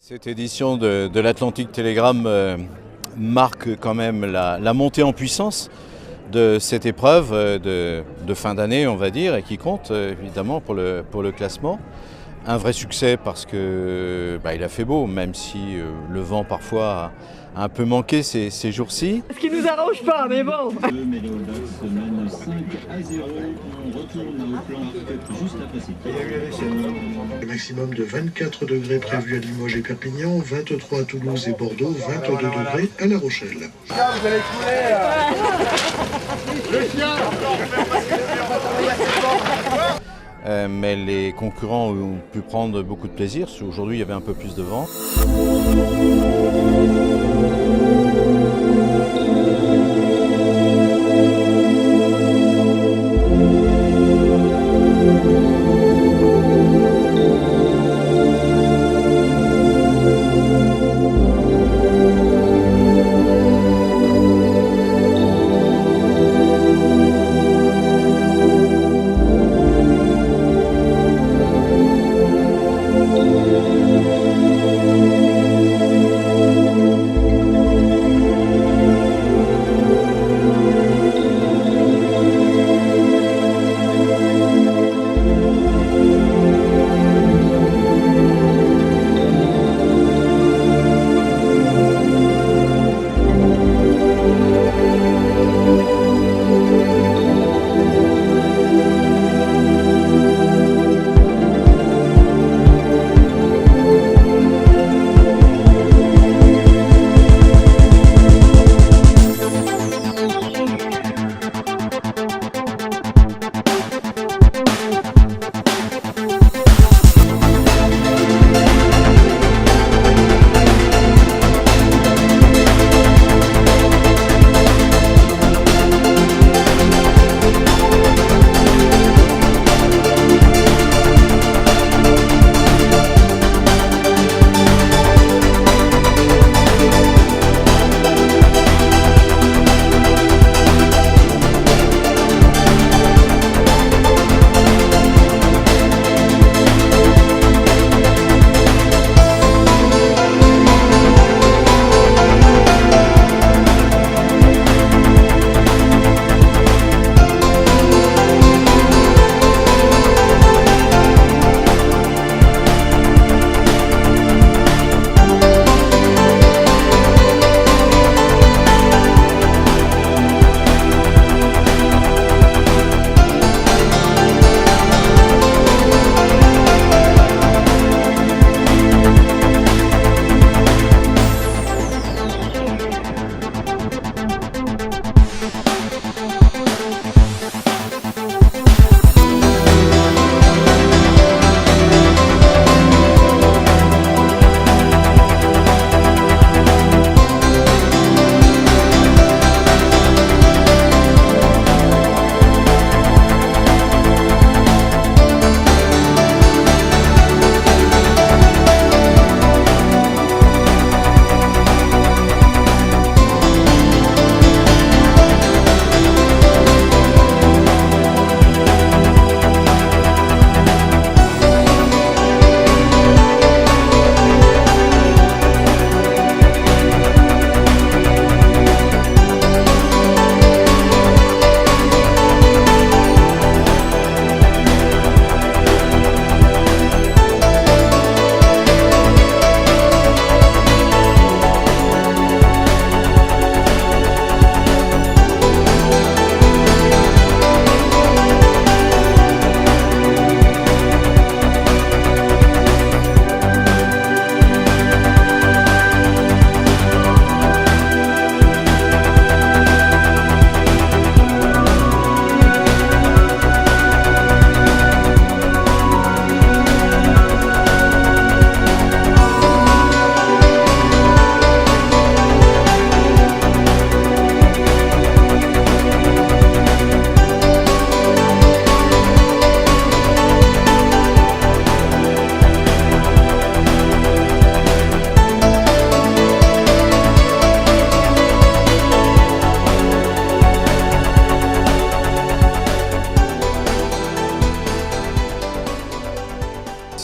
Cette édition de l'Atlantic Telegram marque quand même la montée en puissance de cette épreuve de fin d'année, on va dire, et qui compte évidemment pour le classement. Un vrai succès parce que il a fait beau, même si le vent parfois a un peu manqué ces jours-ci. Ce qui nous arrange pas, mais bon. Le Medal Ducks mène 5-0. On retourne au plan juste après cette. Le maximum de 24 degrés prévu à Limoges et Perpignan, 23 à Toulouse et Bordeaux, 22 degrés à La Rochelle. Vous allez couler là. Le chien. Mais les concurrents ont pu prendre beaucoup de plaisir. Aujourd'hui, il y avait un peu plus de vent.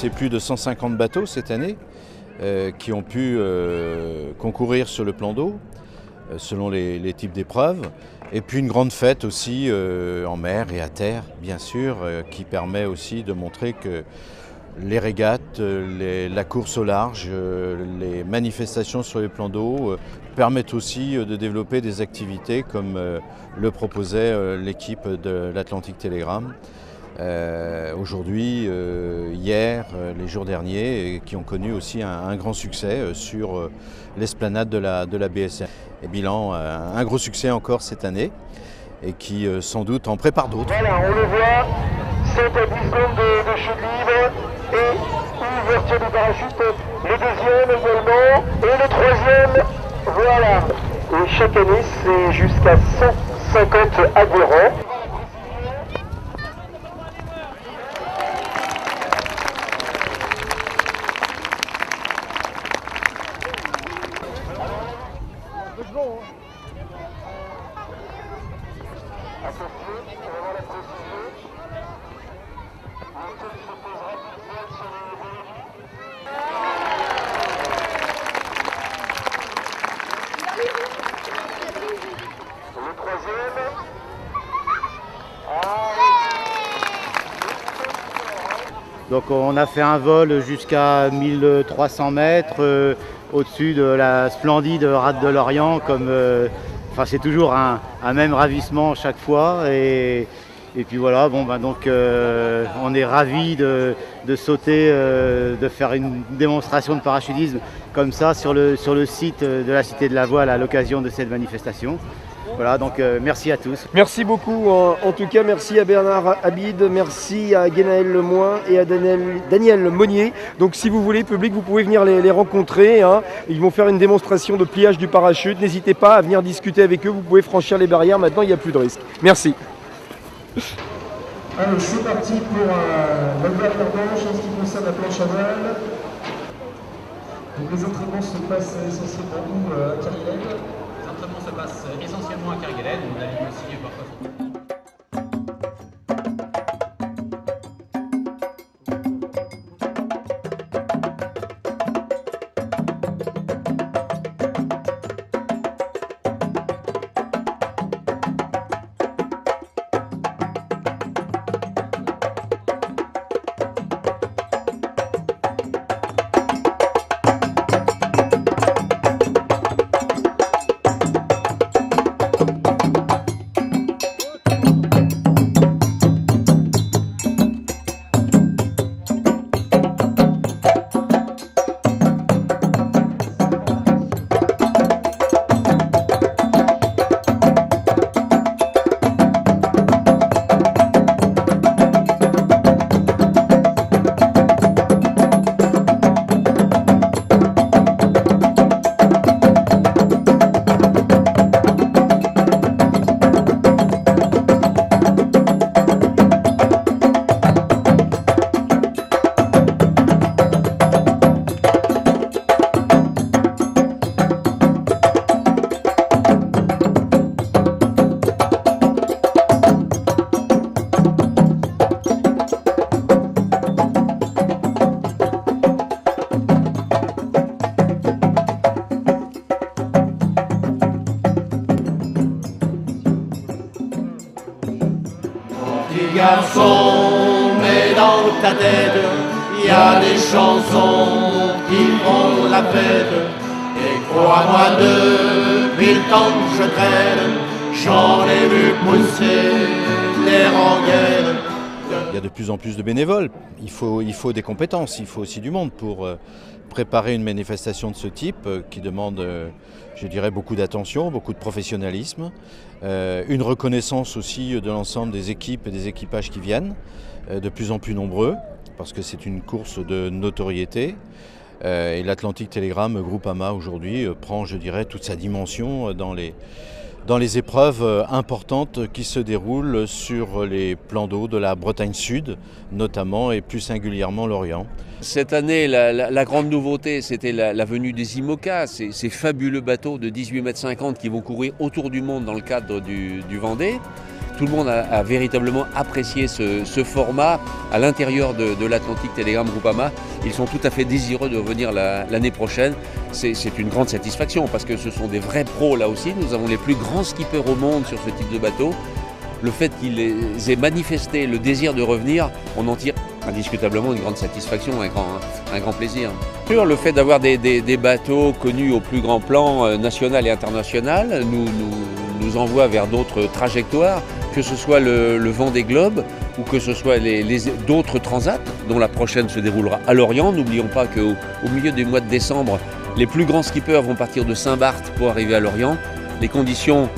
c'est plus de 150 bateaux cette année qui ont pu concourir sur le plan d'eau, selon les types d'épreuves. Et puis une grande fête aussi en mer et à terre, bien sûr, qui permet aussi de montrer que les régates, la course au large, les manifestations sur les plans d'eau permettent aussi de développer des activités comme le proposait l'équipe de l'Atlantic Telegram. Aujourd'hui, hier, les jours derniers, qui ont connu aussi un grand succès sur l'esplanade de la BSR. Et bilan, un gros succès encore cette année et qui sans doute en prépare d'autres. Voilà, on le voit, 7 à 10 secondes de chute libre et ouverture du parachute, le deuxième également et le troisième, voilà. Et chaque année, c'est jusqu'à 150 adhérents. Donc on a fait un vol jusqu'à 1300 mètres au-dessus de la splendide rade de l'Orient. C'est toujours un même ravissement chaque fois. Et puis voilà, on est ravis de sauter, de faire une démonstration de parachutisme comme ça sur le site de la Cité de la Voile à l'occasion de cette manifestation. Voilà, donc merci à tous. Merci beaucoup, en tout cas merci à Bernard Abid, merci à Guénaël Lemoin et à Daniel Monnier. Donc si vous voulez, public, vous pouvez venir les rencontrer, hein. Ils vont faire une démonstration de pliage du parachute, n'hésitez pas à venir discuter avec eux, vous pouvez franchir les barrières, maintenant il n'y a plus de risque. Merci. Allez, c'est parti pour la dernière manche en ce qui concerne la planche à voile. Donc les entraînements se passent essentiellement où à Kerguelen? Les entraînements se passent essentiellement à Kerguelen, on navigue aussi parfois sur... Garçon, mais dans ta tête, il y a des chansons qui font la fête. Et crois-moi, depuis le temps que je traîne, j'en ai vu pousser des rengaines. Il y a de plus en plus de bénévoles, il faut des compétences, il faut aussi du monde pour préparer une manifestation de ce type qui demande, je dirais, beaucoup d'attention, beaucoup de professionnalisme, une reconnaissance aussi de l'ensemble des équipes et des équipages qui viennent, de plus en plus nombreux, parce que c'est une course de notoriété. Et l'Atlantic Telegram Groupama aujourd'hui prend, je dirais, toute sa dimension dans les épreuves importantes qui se déroulent sur les plans d'eau de la Bretagne Sud, notamment et plus singulièrement l'Orient. Cette année, la grande nouveauté, c'était la venue des IMOCA, ces fabuleux bateaux de 18,50 m qui vont courir autour du monde dans le cadre du Vendée. tout le monde a véritablement apprécié ce format à l'intérieur de l'Atlantic Telegram Groupama. Ils sont tout à fait désireux de revenir l'année prochaine. C'est une grande satisfaction parce que ce sont des vrais pros là aussi. Nous avons les plus grands skippers au monde sur ce type de bateau. Le fait qu'ils aient manifesté le désir de revenir, on en tire indiscutablement une grande satisfaction, un grand plaisir. Le fait d'avoir des bateaux connus au plus grand plan national et international nous envoie vers d'autres trajectoires, que ce soit le Vendée Globe ou que ce soit d'autres transats, dont la prochaine se déroulera à Lorient. N'oublions pas qu'au milieu du mois de décembre, les plus grands skippers vont partir de Saint-Barth pour arriver à Lorient. Les conditions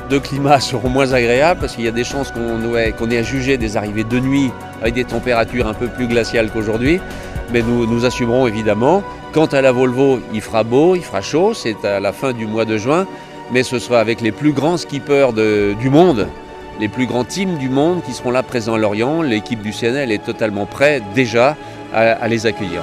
de climat seront moins agréables parce qu'il y a des chances qu'on ait à juger des arrivées de nuit avec des températures un peu plus glaciales qu'aujourd'hui. Mais nous assumerons évidemment. Quant à la Volvo, il fera beau, il fera chaud, c'est à la fin du mois de juin, mais ce sera avec les plus grands skippers du monde, les plus grands teams du monde qui seront là présents à Lorient. L'équipe du CNL est totalement prête déjà à les accueillir.